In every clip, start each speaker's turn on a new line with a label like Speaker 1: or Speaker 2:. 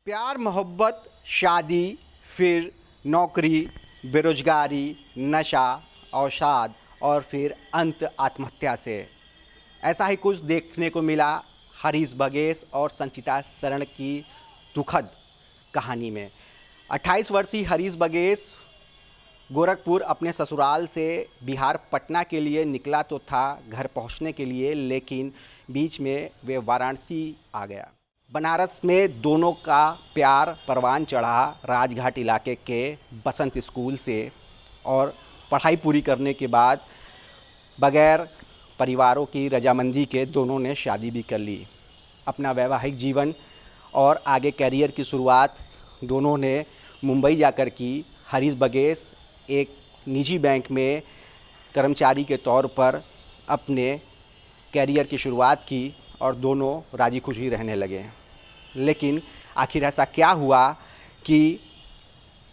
Speaker 1: प्यार मोहब्बत शादी फिर नौकरी बेरोजगारी नशा अवसाद और फिर अंत आत्महत्या से। ऐसा ही कुछ देखने को मिला हरीश बगेश और संचिता शरण की दुखद कहानी में। 28 वर्षीय हरीश बगेश गोरखपुर अपने ससुराल से बिहार पटना के लिए निकला तो था घर पहुंचने के लिए, लेकिन बीच में वे वाराणसी आ गया। बनारस में दोनों का प्यार परवान चढ़ा राजघाट इलाके के बसंत स्कूल से, और पढ़ाई पूरी करने के बाद बगैर परिवारों की रजामंदी के दोनों ने शादी भी कर ली। अपना वैवाहिक जीवन और आगे कैरियर की शुरुआत दोनों ने मुंबई जाकर की। हरीश बगेश एक निजी बैंक में कर्मचारी के तौर पर अपने कैरियर की शुरुआत की और दोनों राजी खुशी रहने लगे। लेकिन आखिर ऐसा क्या हुआ कि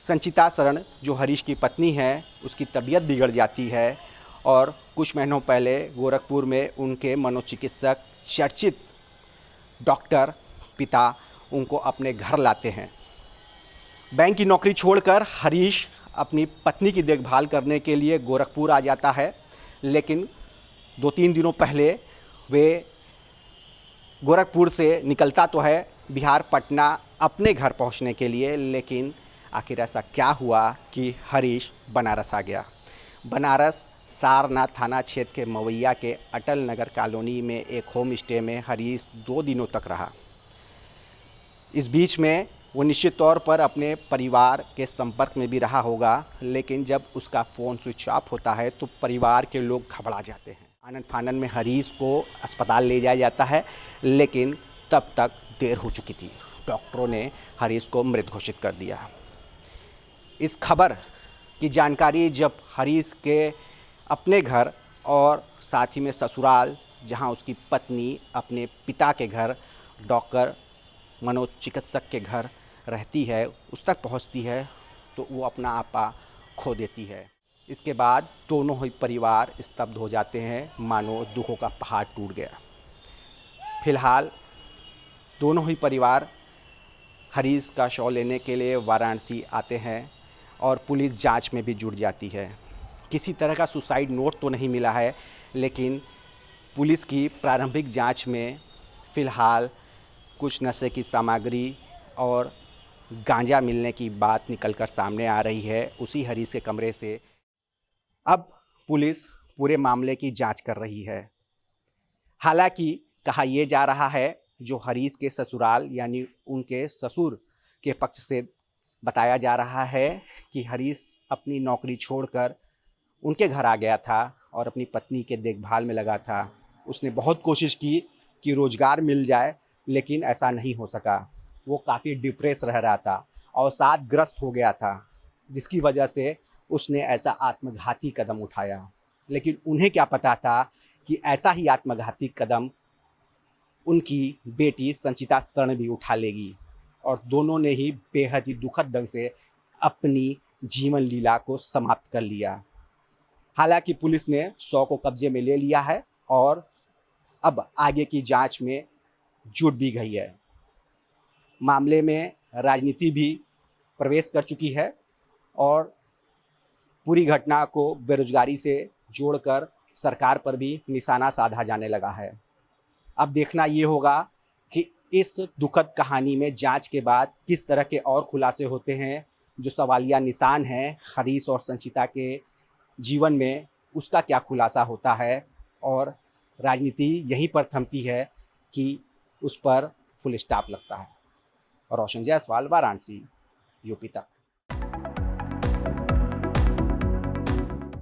Speaker 1: संचिता शरण जो हरीश की पत्नी है उसकी तबीयत बिगड़ जाती है और कुछ महीनों पहले गोरखपुर में उनके मनोचिकित्सक चर्चित डॉक्टर पिता उनको अपने घर लाते हैं। बैंक की नौकरी छोड़कर हरीश अपनी पत्नी की देखभाल करने के लिए गोरखपुर आ जाता है, लेकिन 2-3 दिनों पहले वे गोरखपुर से निकलता तो है बिहार पटना अपने घर पहुंचने के लिए, लेकिन आखिर ऐसा क्या हुआ कि हरीश बनारस आ गया। बनारस सारनाथ थाना क्षेत्र के मवैया के अटल नगर कॉलोनी में एक होम स्टे में हरीश 2 दिनों तक रहा। इस बीच में वो निश्चित तौर पर अपने परिवार के संपर्क में भी रहा होगा, लेकिन जब उसका फ़ोन स्विच ऑफ होता है तो परिवार के लोग घबरा जाते हैं। आनन फानन में हरीश को अस्पताल ले जाया जाता है, लेकिन तब तक देर हो चुकी थी। डॉक्टरों ने हरीश को मृत घोषित कर दिया। इस खबर की जानकारी जब हरीश के अपने घर और साथ ही में ससुराल, जहां उसकी पत्नी अपने पिता के घर डॉक्टर मनोचिकित्सक के घर रहती है, उस तक पहुंचती है तो वो अपना आपा खो देती है। इसके बाद दोनों ही परिवार स्तब्ध हो जाते हैं, मानो दुखों का पहाड़ टूट गया। फिलहाल दोनों ही परिवार हरीश का शव लेने के लिए वाराणसी आते हैं और पुलिस जांच में भी जुट जाती है। किसी तरह का सुसाइड नोट तो नहीं मिला है, लेकिन पुलिस की प्रारंभिक जांच में फ़िलहाल कुछ नशे की सामग्री और गांजा मिलने की बात निकलकर सामने आ रही है उसी हरीश के कमरे से। अब पुलिस पूरे मामले की जांच कर रही है। हालांकि कहा यह जा रहा है, जो हरीश के ससुराल यानी उनके ससुर के पक्ष से बताया जा रहा है कि हरीश अपनी नौकरी छोड़कर उनके घर आ गया था और अपनी पत्नी के देखभाल में लगा था। उसने बहुत कोशिश की कि रोज़गार मिल जाए, लेकिन ऐसा नहीं हो सका। वो काफ़ी डिप्रेस रह रहा था, अवसादग्रस्त हो गया था, जिसकी वजह से उसने ऐसा आत्मघाती कदम उठाया। लेकिन उन्हें क्या पता था कि ऐसा ही आत्मघाती कदम उनकी बेटी संचिता शरण भी उठा लेगी, और दोनों ने ही बेहद ही दुखद ढंग से अपनी जीवन लीला को समाप्त कर लिया। हालांकि पुलिस ने शव को कब्जे में ले लिया है और अब आगे की जांच में जुट भी गई है। मामले में राजनीति भी प्रवेश कर चुकी है और पूरी घटना को बेरोजगारी से जोड़कर सरकार पर भी निशाना साधा जाने लगा है। अब देखना ये होगा कि इस दुखद कहानी में जांच के बाद किस तरह के और खुलासे होते हैं। जो सवालिया निशान हैं हरीश और संचिता के जीवन में, उसका क्या खुलासा होता है, और राजनीति यहीं पर थमती है कि उस पर फुल स्टॉप लगता है। रोशन जायसवाल, वाराणसी, यूपी तक।